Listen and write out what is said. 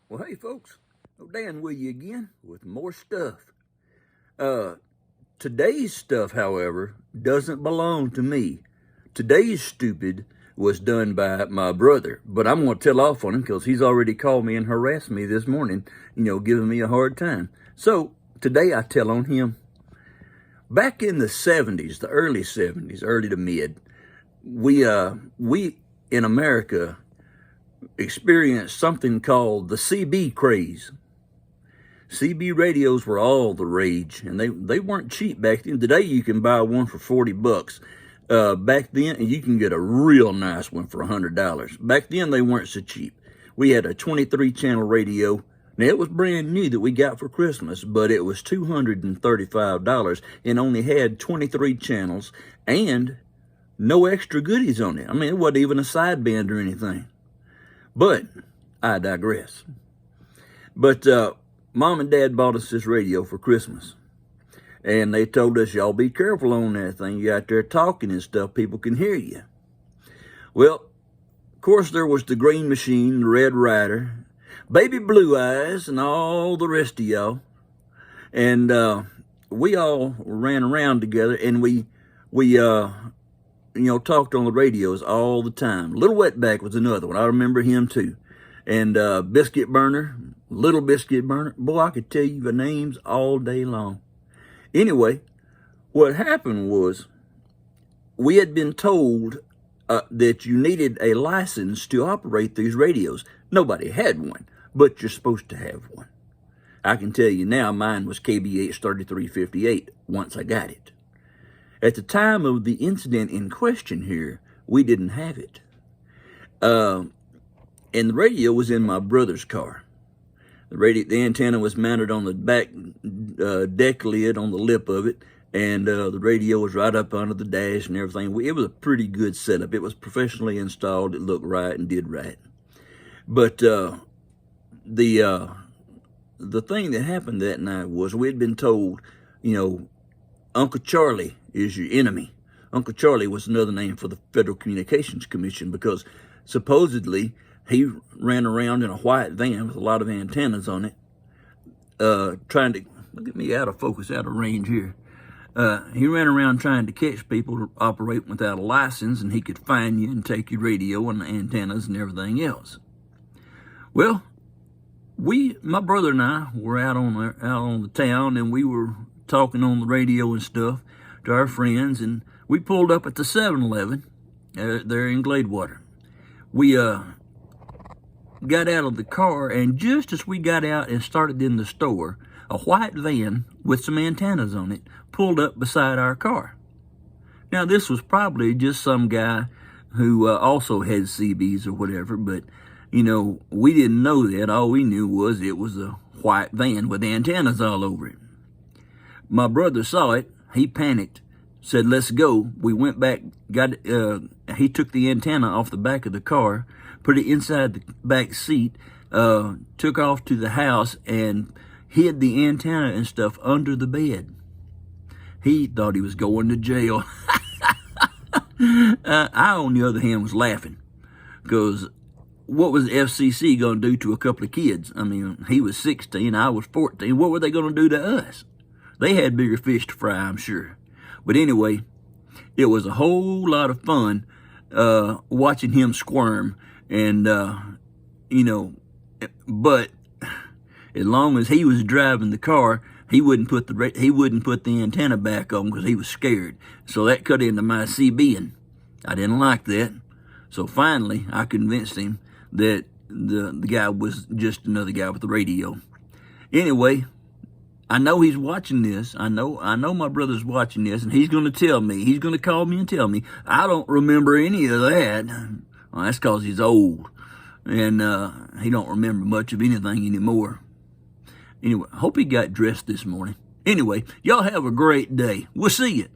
Well, hey, folks. Dan with you again with more stuff. Today's stuff, however, doesn't belong to me. Today's stupid was done by my brother, but I'm going to tell off on him because he's already called me and harassed me this morning, giving me a hard time. So today I tell on him. Back in the 70s, the early 70s, early to mid, we in America experienced something called the CB craze. CB radios were all the rage, and they weren't cheap back then. Today you can buy one for $40. Back then, you can get a real nice one for $100. Back then they weren't so cheap. We had a 23-channel radio. Now, it was brand new that we got for Christmas, but it was $235 and only had 23 channels and no extra goodies on it. I mean, it wasn't even a sideband or anything. But I digress. But Mom and Dad bought us this radio for Christmas. And they told us, y'all be careful on that thing. You out there talking and stuff, people can hear you. Well, of course, there was the Green Machine, the Red Rider, Baby Blue Eyes, and all the rest of y'all. And we all ran around together, and we talked on the radios all the time. Little Wetback was another one. I remember him too. And Biscuit Burner, Little Biscuit Burner. Boy, I could tell you the names all day long. Anyway, what happened was we had been told that you needed a license to operate these radios. Nobody had one, but you're supposed to have one. I can tell you now, mine was KBH 3358 once I got it. At the time of the incident in question here, we didn't have it. And the radio was in my brother's car. The antenna was mounted on the back deck lid on the lip of it, and the radio was right up under the dash and everything. It was a pretty good setup. It was professionally installed. It looked right and did right. But the thing that happened that night was we had been told, Uncle Charlie is your enemy. Uncle Charlie was another name for the Federal Communications Commission because supposedly he ran around in a white van with a lot of antennas on it, trying to, look at me out of focus, out of range here. He ran around trying to catch people to operate without a license, and he could find you and take your radio and the antennas and everything else. Well, my brother and I were out on the town, and we were talking on the radio and stuff to our friends, and we pulled up at the 7-Eleven there in Gladewater. We got out of the car, and just as we got out and started in the store, a white van with some antennas on it pulled up beside our car. Now, this was probably just some guy who also had CBs or whatever, but, we didn't know that. All we knew was it was a white van with antennas all over it. My brother saw it. He panicked, said, let's go. We went back, he took the antenna off the back of the car, put it inside the back seat, took off to the house and hid the antenna and stuff under the bed. He thought he was going to jail. I, on the other hand, was laughing because what was the FCC going to do to a couple of kids? I mean, he was 16, I was 14. What were they going to do to us? They had bigger fish to fry, I'm sure. But anyway, it was a whole lot of fun watching him squirm. And, but as long as he was driving the car, he wouldn't put the antenna back on because he was scared. So that cut into my CB'ing. I didn't like that. So finally, I convinced him that the guy was just another guy with the radio. Anyway, I know he's watching this. I know my brother's watching this, and he's going to tell me. He's going to call me and tell me, I don't remember any of that. Well, that's because he's old, and he don't remember much of anything anymore. Anyway, I hope he got dressed this morning. Anyway, y'all have a great day. We'll see you.